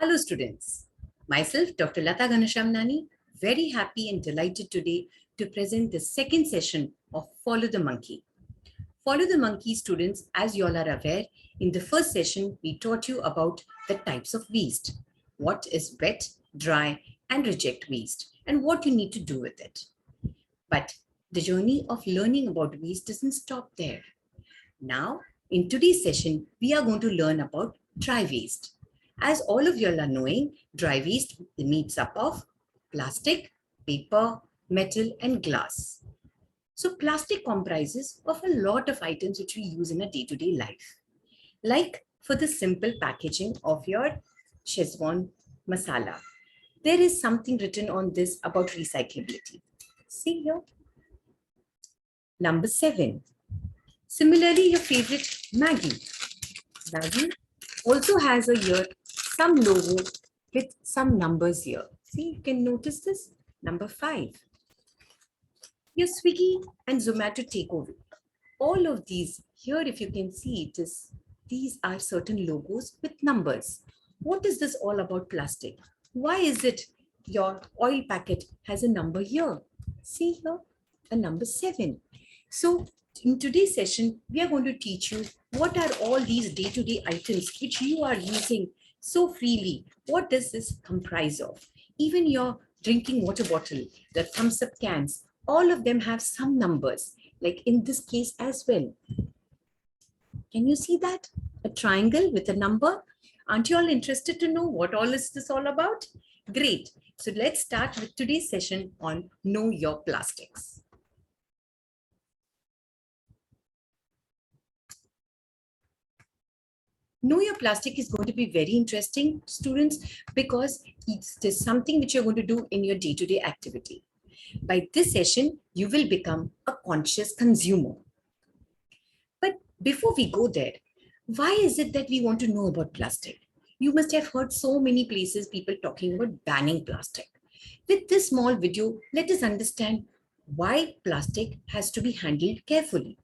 Hello students, myself Dr. Lata Ganashamnani, very happy and delighted today to present the second session of Follow the Monkey. Follow the Monkey students, as you all are aware, in the first session we taught you about the types of waste, what is wet, dry and reject waste and what you need to do with it. But the journey of learning about waste doesn't stop there. Now, in today's session, we are going to learn about dry waste. As all of you are knowing, dry waste meets up of plastic, paper, metal, and glass. So plastic comprises of a lot of items which we use in a day-to-day life. Like for the simple packaging of your Szechuan masala. There is something written on this about recyclability. See here. Number 7. Similarly, your favorite Maggie. Maggie also has a here some logo with some numbers here. See, you can notice this. Number 5. Your Swiggy and Zomato takeaway. All of these here, if you can see it, these are certain logos with numbers. What is this all about plastic? Why is it your oil packet has a number here? See here, a number 7. So in today's session, we are going to teach you what are all these day-to-day items which you are using so freely. What does this comprise of? Even your drinking water bottle, the thumbs up cans, all of them have some numbers, like in this case as well. Can you see that? A triangle with a number. Aren't you all interested to know what all is this all about? Great. So let's start with today's session on Know Your Plastics. Know Your Plastic is going to be very interesting, students, because it's something which you're going to do in your day-to-day activity. By this session, you will become a conscious consumer. But before we go there, why is it that we want to know about plastic? You must have heard so many places people talking about banning plastic. With this small video, let us understand why plastic has to be handled carefully.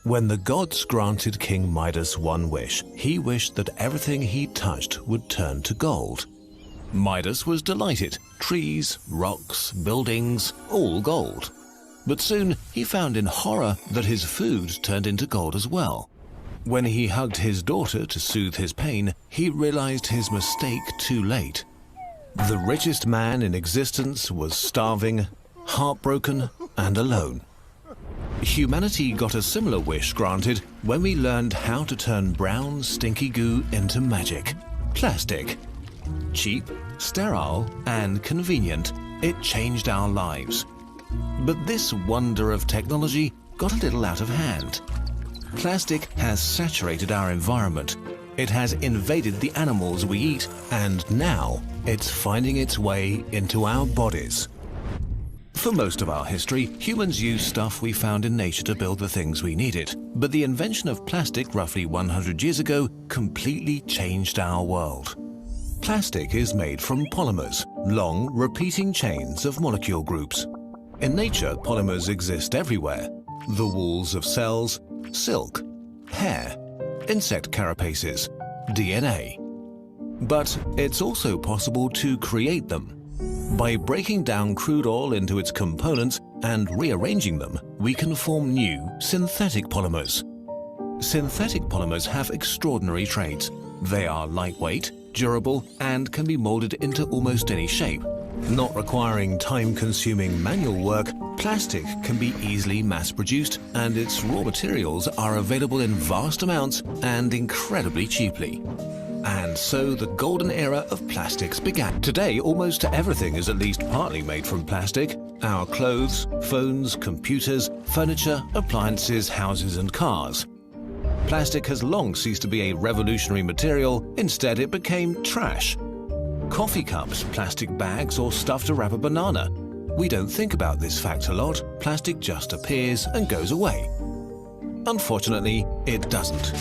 When the gods granted King Midas one wish, he wished that everything he touched would turn to gold. Midas was delighted. Trees, rocks, buildings, all gold. But soon he found in horror that his food turned into gold as well. When he hugged his daughter to soothe his pain, he realized his mistake too late. The richest man in existence was starving, heartbroken, and alone. Humanity got a similar wish granted when we learned how to turn brown, stinky goo into magic. Plastic. Cheap, sterile, and convenient, it changed our lives. But this wonder of technology got a little out of hand. Plastic has saturated our environment. It has invaded the animals we eat, and now it's finding its way into our bodies. For most of our history, humans used stuff we found in nature to build the things we needed. But the invention of plastic roughly 100 years ago completely changed our world. Plastic is made from polymers, long, repeating chains of molecule groups. In nature, polymers exist everywhere. The walls of cells, silk, hair, insect carapaces, DNA. But it's also possible to create them. By breaking down crude oil into its components and rearranging them, we can form new synthetic polymers. Synthetic polymers have extraordinary traits. They are lightweight, durable, and can be molded into almost any shape. Not requiring time-consuming manual work, plastic can be easily mass-produced, and its raw materials are available in vast amounts and incredibly cheaply. And so the golden era of plastics began. Today, almost everything is at least partly made from plastic. Our clothes, phones, computers, furniture, appliances, houses, and cars. Plastic has long ceased to be a revolutionary material. Instead, it became trash. Coffee cups, plastic bags, or stuff to wrap a banana. We don't think about this fact a lot. Plastic just appears and goes away. Unfortunately, it doesn't.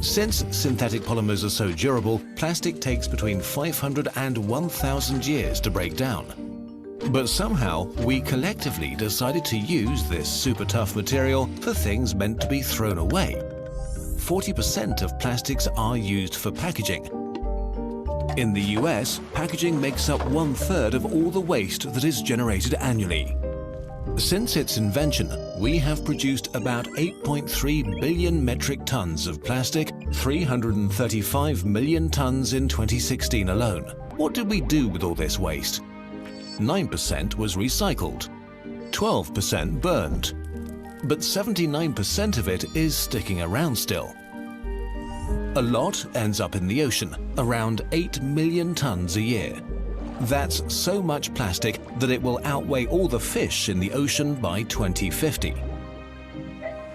Since synthetic polymers are so durable, plastic takes between 500 and 1,000 years to break down. But somehow, we collectively decided to use this super tough material for things meant to be thrown away. 40% of plastics are used for packaging. In the US, packaging makes up 1/3 of all the waste that is generated annually. Since its invention, we have produced about 8.3 billion metric tons of plastic, 335 million tons in 2016 alone. What did we do with all this waste? 9% was recycled, 12% burned, but 79% of it is sticking around still. A lot ends up in the ocean, around 8 million tons a year. That's so much plastic that it will outweigh all the fish in the ocean by 2050.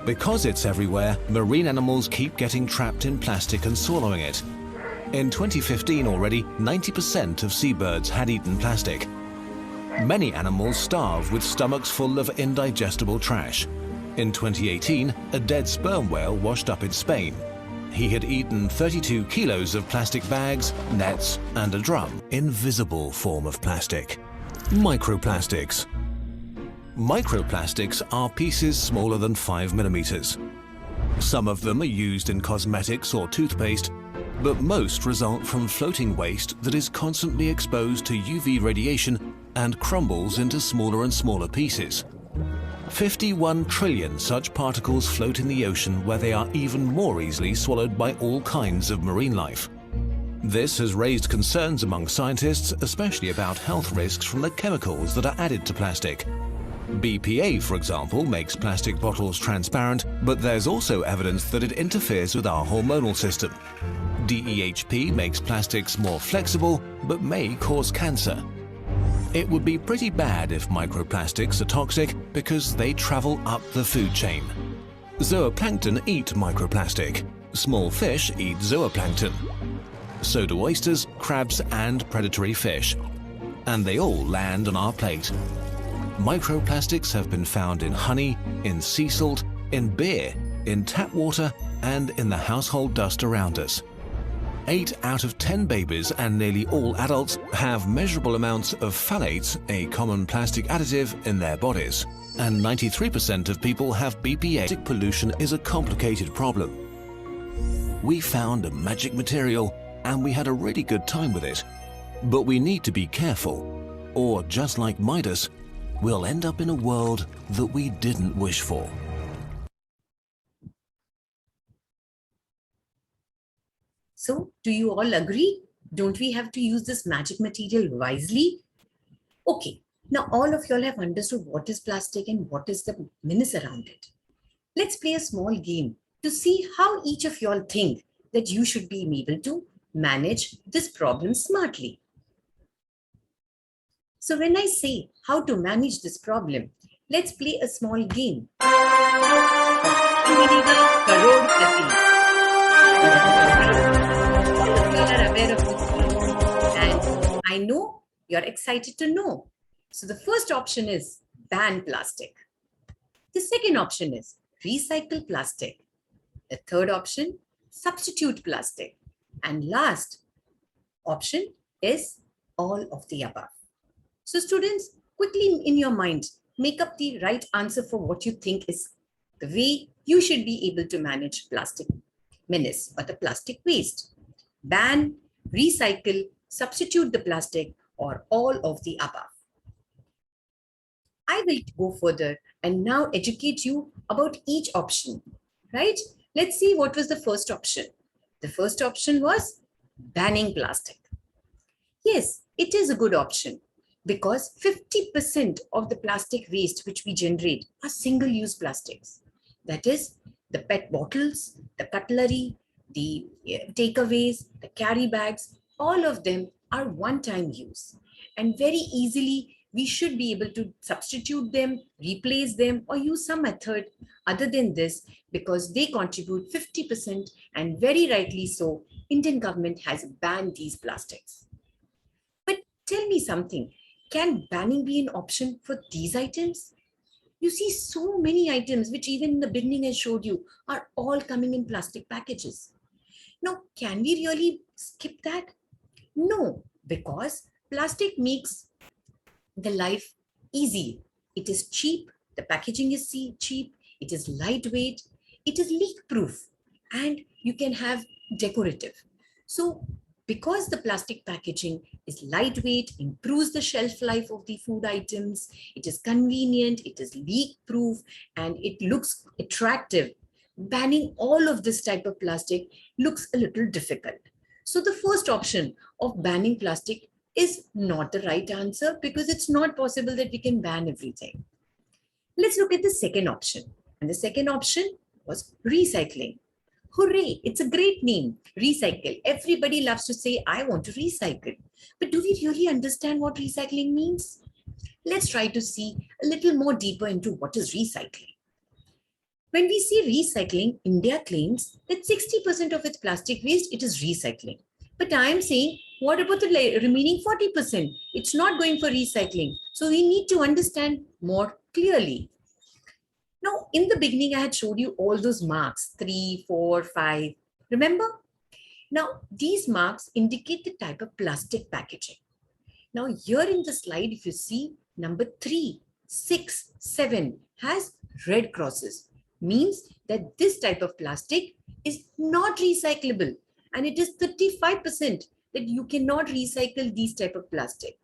Because it's everywhere, marine animals keep getting trapped in plastic and swallowing it. In 2015 already, 90% of seabirds had eaten plastic. Many animals starve with stomachs full of indigestible trash. In 2018, a dead sperm whale washed up in Spain. He had eaten 32 kilos of plastic bags, nets, and a drum. Invisible form of plastic. Microplastics. Microplastics are pieces smaller than 5 millimeters. Some of them are used in cosmetics or toothpaste, but most result from floating waste that is constantly exposed to UV radiation and crumbles into smaller and smaller pieces. 51 trillion such particles float in the ocean, where they are even more easily swallowed by all kinds of marine life. This has raised concerns among scientists, especially about health risks from the chemicals that are added to plastic. BPA, for example, makes plastic bottles transparent, but there's also evidence that it interferes with our hormonal system. DEHP makes plastics more flexible, but may cause cancer. It would be pretty bad if microplastics are toxic because they travel up the food chain. Zooplankton eat microplastic. Small fish eat zooplankton. So do oysters, crabs, and predatory fish. And they all land on our plate. Microplastics have been found in honey, in sea salt, in beer, in tap water, and in the household dust around us. 8 out of 10 babies and nearly all adults have measurable amounts of phthalates, a common plastic additive, in their bodies. And 93% of people have BPA. Plastic pollution is a complicated problem. We found a magic material and we had a really good time with it. But we need to be careful, or just like Midas, we'll end up in a world that we didn't wish for. So, do you all agree? Don't we have to use this magic material wisely? Okay, now all of y'all have understood what is plastic and what is the menace around it. Let's play a small game to see how each of y'all think that you should be able to manage this problem smartly. So when I say how to manage this problem, let's play a small game. You are aware of this game, and I know you're excited to know. So the first option is ban plastic. The second option is recycle plastic. The third option, substitute plastic. And last option is all of the above. So students, quickly in your mind, make up the right answer for what you think is the way you should be able to manage plastic menace or the plastic waste. Ban, recycle, substitute the plastic, or all of the above. I will go further and now educate you about each option, right? Let's see what was the first option. The first option was banning plastic. Yes, it is a good option because 50% of the plastic waste which we generate are single-use plastics. That is the PET bottles, the cutlery, the takeaways, the carry bags, all of them are one-time use. And very easily, we should be able to substitute them, replace them, or use some method other than this because they contribute 50%, and very rightly so, Indian government has banned these plastics. But tell me something, can banning be an option for these items? You see so many items which even in the beginning I showed you are all coming in plastic packages. Now, can we really skip that? No, because plastic makes the life easy. It is cheap. The packaging is cheap. It is lightweight. It is leak proof, and you can have decorative. So because the plastic packaging is lightweight, improves the shelf life of the food items, it is convenient, it is leak proof, and it looks attractive. Banning all of this type of plastic looks a little difficult. So the first option of banning plastic is not the right answer, because it's not possible that we can ban everything. Let's look at the second option. And the second option was recycling. Hooray, it's a great name, recycle. Everybody loves to say, I want to recycle. But do we really understand what recycling means? Let's try to see a little more deeper into what is recycling. When we see recycling, India claims that 60% of its plastic waste, it is recycling. But I am saying, what about the remaining 40%? It's not going for recycling. So we need to understand more clearly. Now, in the beginning, I had showed you all those marks, 3, 4, 5. Remember? Now, these marks indicate the type of plastic packaging. Now, here in the slide, if you see number 3, 6, 7 has red crosses, means that this type of plastic is not recyclable, and it is 35% that you cannot recycle these type of plastic.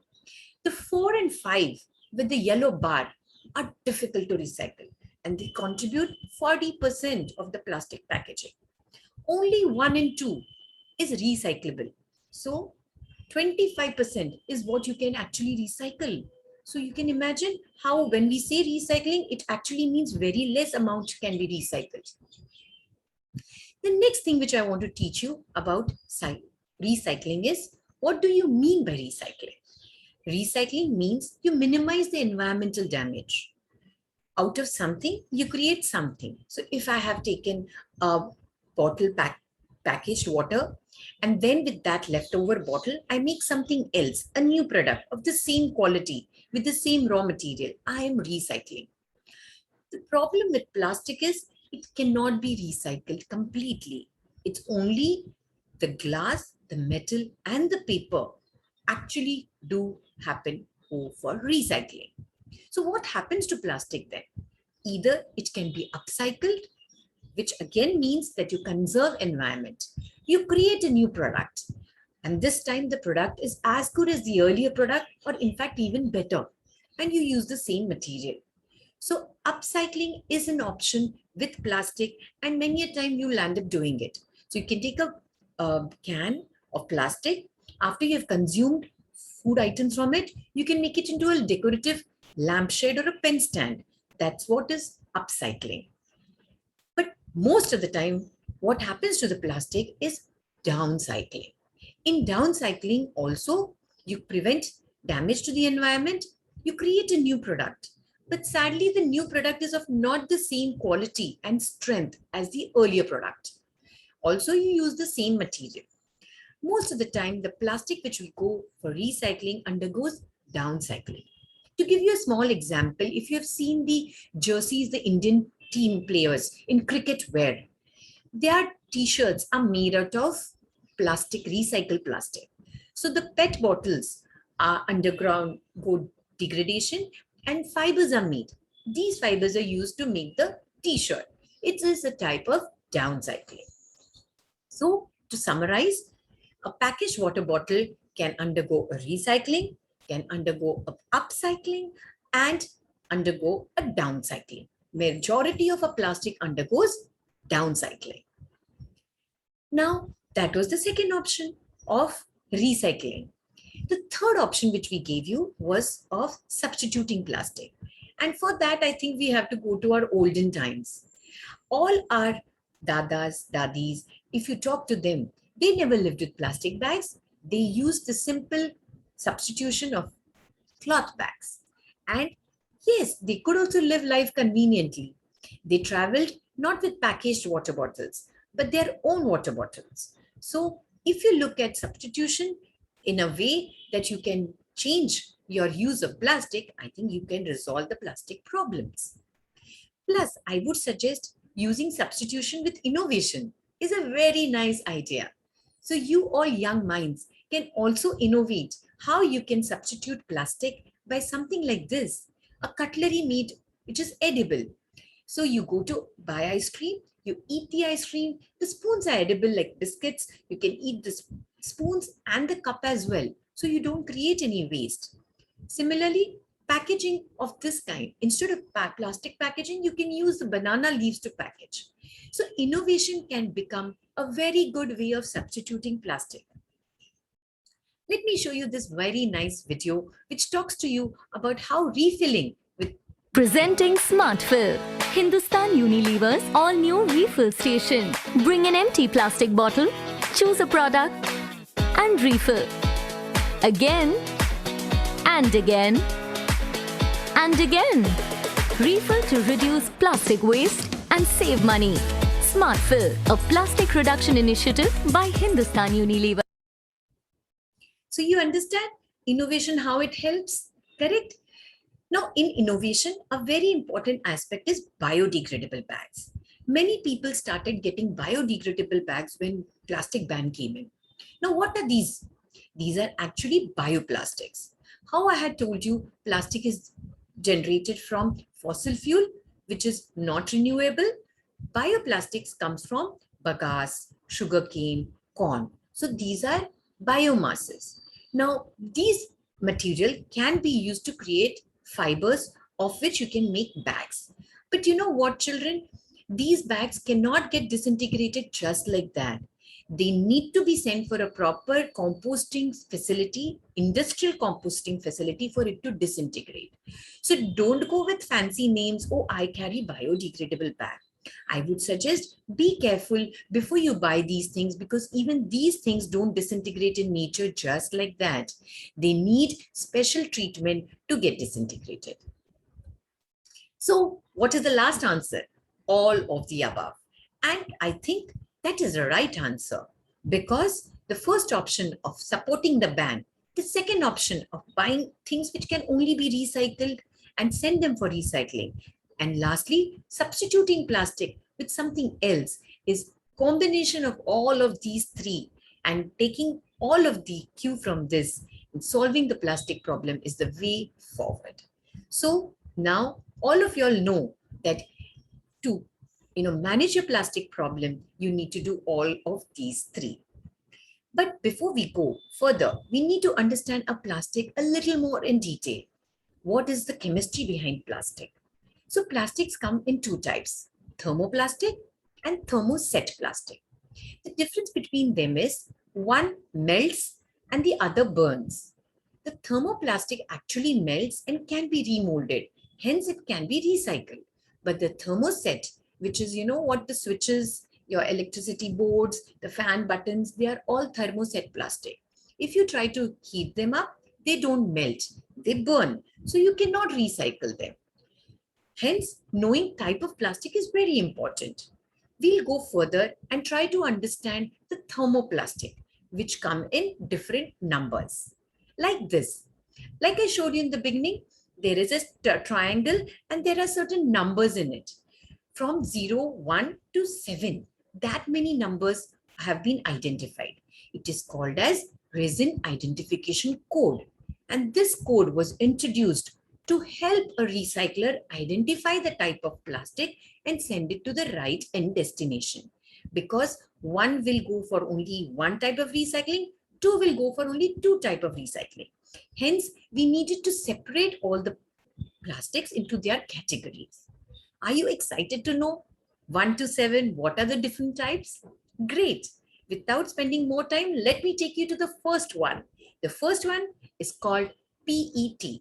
The 4 and 5 with the yellow bar are difficult to recycle, and they contribute 40% of the plastic packaging. Only 1 and 2 is recyclable. So 25% is what you can actually recycle. So you can imagine how when we say recycling, it actually means very less amount can be recycled. The next thing which I want to teach you about recycling is, what do you mean by recycling? Recycling means you minimize the environmental damage. Out of something, you create something. So if I have taken a bottle packaged water, and then with that leftover bottle, I make something else, a new product of the same quality with the same raw material, I am recycling. The problem with plastic is it cannot be recycled completely. It's only the glass, the metal, and the paper actually do happen for recycling. So what happens to plastic then? Either it can be upcycled, which again means that you conserve environment. You create a new product, and this time the product is as good as the earlier product, or in fact even better, and you use the same material. So upcycling is an option with plastic, and many a time you'll end up doing it. So you can take a can of plastic. After you've consumed food items from it, you can make it into a decorative lampshade or a pen stand. That's what is upcycling. But most of the time, what happens to the plastic is downcycling. In downcycling also, you prevent damage to the environment, you create a new product. But sadly, the new product is of not the same quality and strength as the earlier product. Also, you use the same material. Most of the time, the plastic which will go for recycling undergoes downcycling. To give you a small example, if you have seen the jerseys the Indian team players in cricket wear, their t-shirts are made out of plastic, recycled plastic. So the PET bottles are underground, go degradation, and fibers are made. These fibers are used to make the t-shirt. It is a type of downcycling. So to summarize, a packaged water bottle can undergo a recycling, can undergo a upcycling, and undergo a downcycling. Majority of a plastic undergoes downcycling. Now, that was the second option of recycling. The third option which we gave you was of substituting plastic. And for that, I think we have to go to our olden times. All our dadas, dadis, if you talk to them, they never lived with plastic bags. They used the simple substitution of cloth bags. And yes, they could also live life conveniently. They traveled not with packaged water bottles, but their own water bottles. So if you look at substitution in a way that you can change your use of plastic, I think you can resolve the plastic problems. Plus, I would suggest using substitution with innovation is a very nice idea. So you all young minds can also innovate how you can substitute plastic by something like this, a cutlery made which is edible. So you go to buy ice cream, you eat the ice cream, the spoons are edible like biscuits, you can eat the spoons and the cup as well. So you don't create any waste. Similarly, packaging of this kind, instead of plastic packaging, you can use the banana leaves to package. So innovation can become a very good way of substituting plastic. Let me show you this very nice video which talks to you about how refilling with Presenting SmartFill, Hindustan Unilever's all-new refill station. Bring an empty plastic bottle, choose a product and refill. Again and again and again. Refill to reduce plastic waste and save money. SmartFill, a plastic reduction initiative by Hindustan Unilever. So you understand innovation, how it helps, correct? Now in innovation, a very important aspect is biodegradable bags. Many people started getting biodegradable bags when plastic ban came in. Now what are these? These are actually bioplastics. How I had told you, plastic is generated from fossil fuel, which is not renewable. Bioplastics comes from bagasse, sugarcane, corn. So these are biomasses. Now, these material can be used to create fibers of which you can make bags. But you know what, children? These bags cannot get disintegrated just like that. They need to be sent for a proper composting facility, industrial composting facility for it to disintegrate. So don't go with fancy names. Oh, I carry biodegradable bag. I would suggest be careful before you buy these things, because even these things don't disintegrate in nature just like that. They need special treatment to get disintegrated. So what is the last answer? All of the above. And I think that is the right answer, because the first option of supporting the ban, the second option of buying things which can only be recycled and send them for recycling, and lastly, substituting plastic with something else is combination of all of these three, and taking all of the cue from this and solving the plastic problem is the way forward. So now all of you all know that to manage your plastic problem, you need to do all of these three. But before we go further, we need to understand a plastic a little more in detail. What is the chemistry behind plastic? So plastics come in two types, thermoplastic and thermoset plastic. The difference between them is one melts and the other burns. The thermoplastic actually melts and can be remolded, hence it can be recycled. But the thermoset, which is what the switches, your electricity boards, the fan buttons, they are all thermoset plastic. If you try to heat them up, they don't melt, they burn. So you cannot recycle them. Hence, knowing type of plastic is very important. We'll go further and try to understand the thermoplastic, which come in different numbers. Like this. Like I showed you in the beginning, there is a triangle and there are certain numbers in it. From 0, 1 to 7, that many numbers have been identified. It is called as resin identification code. And this code was introduced to help a recycler identify the type of plastic and send it to the right end destination. Because one will go for only one type of recycling, two will go for only two type of recycling. Hence, we needed to separate all the plastics into their categories. Are you excited to know 1 to 7, what are the different types? Great. Without spending more time, let me take you to the first one. The first one is called PET,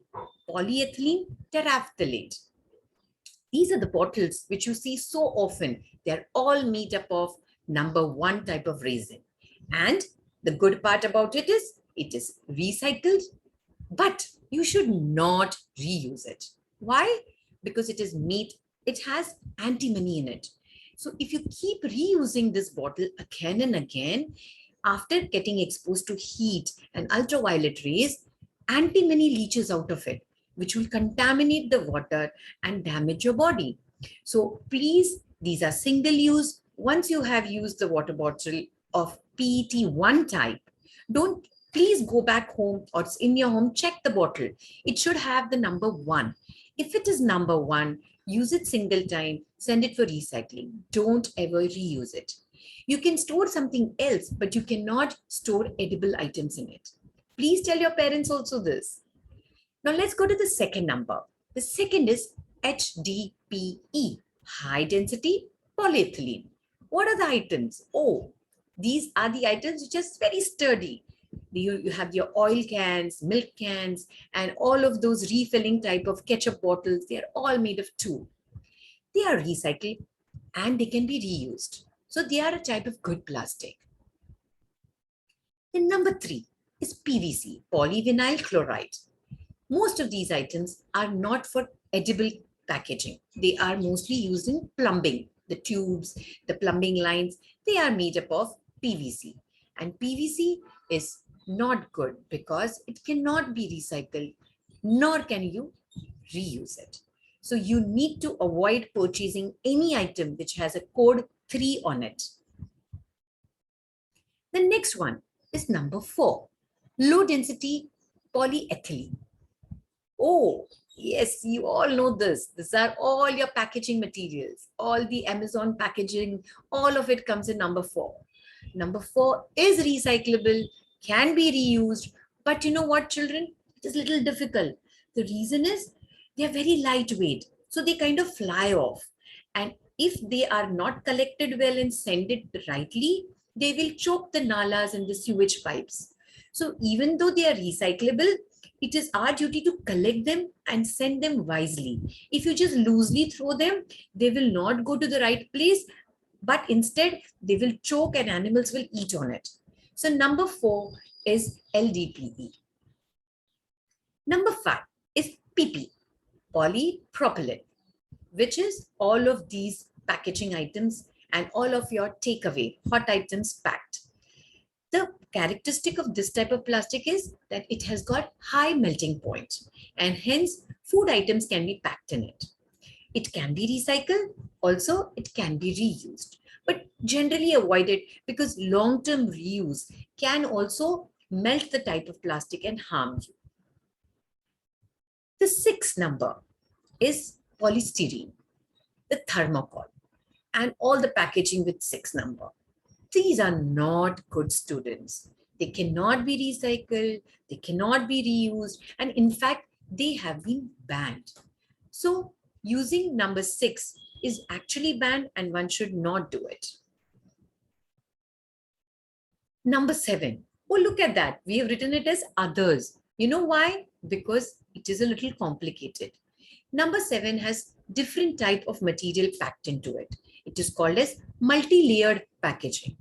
polyethylene terephthalate. These are the bottles which you see so often. They're all made up of number 1 type of resin. And the good part about it is recycled, but you should not reuse it. Why? Because it has antimony in it. So if you keep reusing this bottle again and again, after getting exposed to heat and ultraviolet rays, antimony leaches out of it, which will contaminate the water and damage your body. So please, these are single use. Once you have used the water bottle of PET 1 type, don't Please go back home or it's in your home, check the bottle. It should have the number 1. If it is number 1, use it single time, send it for recycling. Don't ever reuse it. You can store something else, but you cannot store edible items in it. Please tell your parents also this. Now let's go to the second number. The second is HDPE, high density polyethylene. What are the items? Oh, these are the items which are very sturdy. You have your oil cans, milk cans, and all of those refilling type of ketchup bottles. They are all made of 2. They are recycled and they can be reused. So they are a type of good plastic. Then number 3 is PVC, polyvinyl chloride. Most of these items are not for edible packaging. They are mostly used in plumbing. The tubes, the plumbing lines, they are made up of PVC. And PVC is not good because it cannot be recycled, nor can you reuse it. So you need to avoid purchasing any item which has a code 3 on it. The next one is number 4, low density polyethylene. Oh, yes, you all know this. These are all your packaging materials, all the Amazon packaging, all of it comes in number 4. Number 4 is recyclable, can be reused, but you know what, children? It is a little difficult. The reason is they are very lightweight, so they kind of fly off. And if they are not collected well and sent it rightly, they will choke the nalas and the sewage pipes. So even though they are recyclable, it is our duty to collect them and send them wisely. If you just loosely throw them, they will not go to the right place, but instead they will choke and animals will eat on it. So number 4 is LDPE. Number 5 is PP, polypropylene, which is all of these packaging items and all of your takeaway hot items packed. The characteristic of this type of plastic is that it has got high melting point and hence food items can be packed in it. It can be recycled, also it can be reused, but generally avoid it because long-term reuse can also melt the type of plastic and harm you. The 6th number is polystyrene, the thermocol, and all the packaging with 6 number. These are not good students. They cannot be recycled, they cannot be reused, and in fact, they have been banned. So using number 6 is actually banned and one should not do it. Number 7. Oh, look at that. We have written it as others. You know why? Because it is a little complicated. Number 7 has different type of material packed into it. It is called as multi-layered packaging.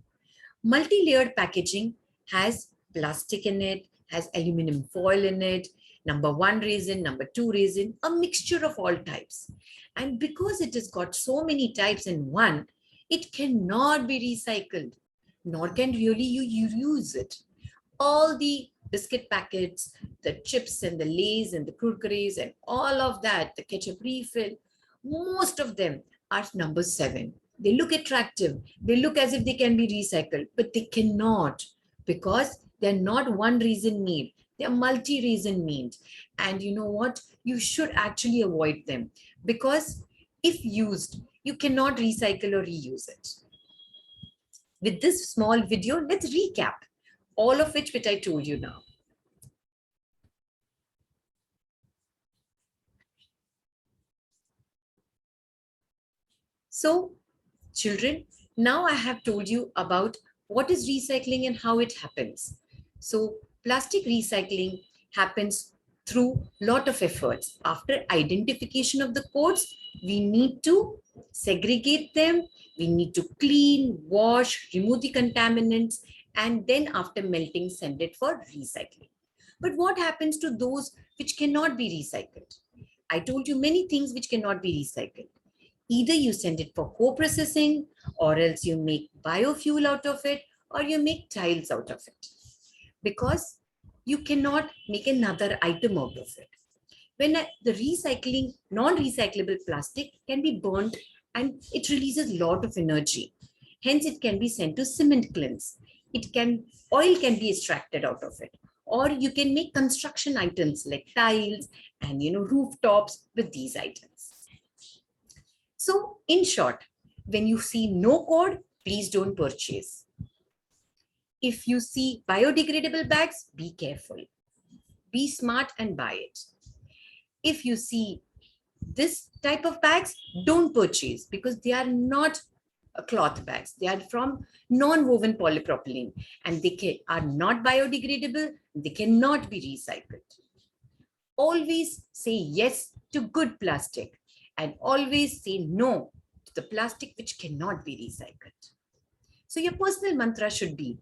Multi-layered packaging has plastic in it, has aluminum foil in it, number 1 resin, number 2 resin, a mixture of all types. And because it has got so many types in one, it cannot be recycled, nor can really you use it. All the biscuit packets, the chips and the Lays and the Kurkures and all of that, the ketchup refill, most of them are number 7. They look attractive. They look as if they can be recycled, but they cannot because they're not one reason made. They're multi-reason made. And you know what? You should actually avoid them because if used, you cannot recycle or reuse it. With this small video, let's recap all of which I told you now. So, children, now I have told you about what is recycling and how it happens. So, plastic recycling happens through a lot of efforts. After identification of the codes, we need to segregate them, we need to clean, wash, remove the contaminants, and then after melting, send it for recycling. But what happens to those which cannot be recycled? I told you many things which cannot be recycled. Either you send it for co-processing, or else you make biofuel out of it, or you make tiles out of it. Because you cannot make another item out of it. When the recycling, non-recyclable plastic can be burnt and it releases a lot of energy. Hence, it can be sent to cement kilns. Oil can be extracted out of it. or you can make construction items like tiles and rooftops with these items. So in short, when you see no code, please don't purchase. If you see biodegradable bags, be careful. Be smart and buy it. If you see this type of bags, don't purchase because they are not cloth bags. They are from non-woven polypropylene and they are not biodegradable. They cannot be recycled. Always say yes to good plastic and always say no to the plastic which cannot be recycled. So your personal mantra should be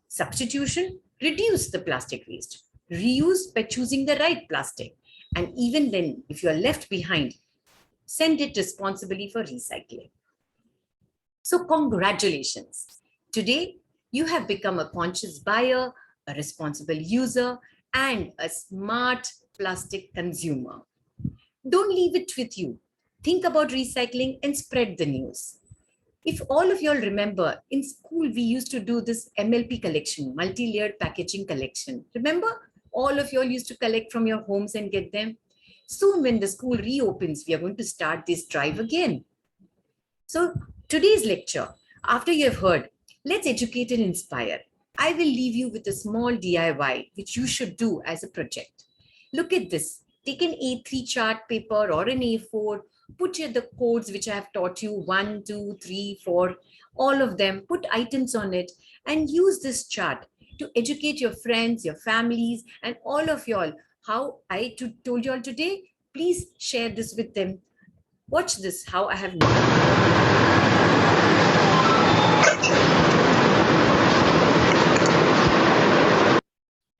substitution, reduce the plastic waste, reuse by choosing the right plastic. And even then, if you are left behind, send it responsibly for recycling. So congratulations. Today, you have become a conscious buyer, a responsible user, and a smart plastic consumer. Don't leave it with you. Think about recycling and spread the news. If all of you all remember, in school, we used to do this MLP collection, multi-layered packaging collection. Remember? All of you all used to collect from your homes and get them. Soon, when the school reopens, we are going to start this drive again. So today's lecture, after you have heard, let's educate and inspire. I will leave you with a small DIY, which you should do as a project. Look at this. Take an A3 chart paper or an A4, put the codes which I have taught you, 1, 2, 3, 4, all of them, put items on it and use this chart to educate your friends, your families, and all of y'all. How I told you all today, please share this with them. Watch this, how I have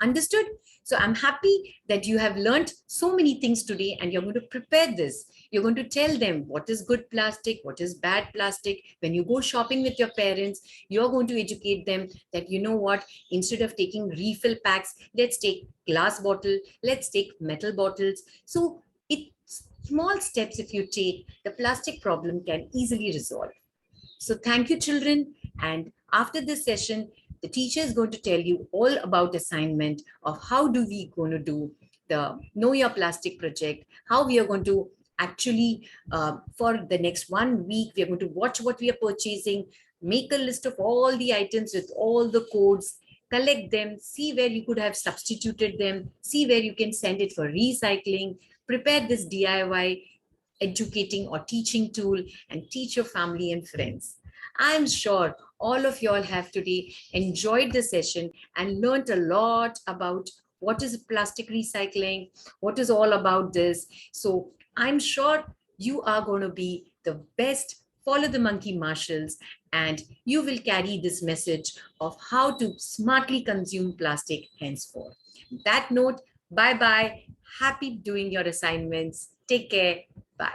understood. So I'm happy that you have learned so many things today and you're going to prepare this. You're going to tell them what is good plastic, what is bad plastic. When you go shopping with your parents, you're going to educate them that, you know what, instead of taking refill packs, let's take glass bottle, let's take metal bottles. So small steps if you take, the plastic problem can easily resolve. So thank you, children. And after this session, the teacher is going to tell you all about assignment of how do we going to do the Know Your Plastic project, how we are going to actually, for the next 1 week, we are going to watch what we are purchasing, make a list of all the items with all the codes, collect them, see where you could have substituted them, see where you can send it for recycling, prepare this DIY educating or teaching tool and teach your family and friends. I'm sure all of y'all have today enjoyed the session and learned a lot about what is plastic recycling, what is all about this. So I'm sure you are going to be the best Follow the Monkey marshals, and you will carry this message of how to smartly consume plastic henceforth. That note, bye-bye. Happy doing your assignments. Take care. Bye.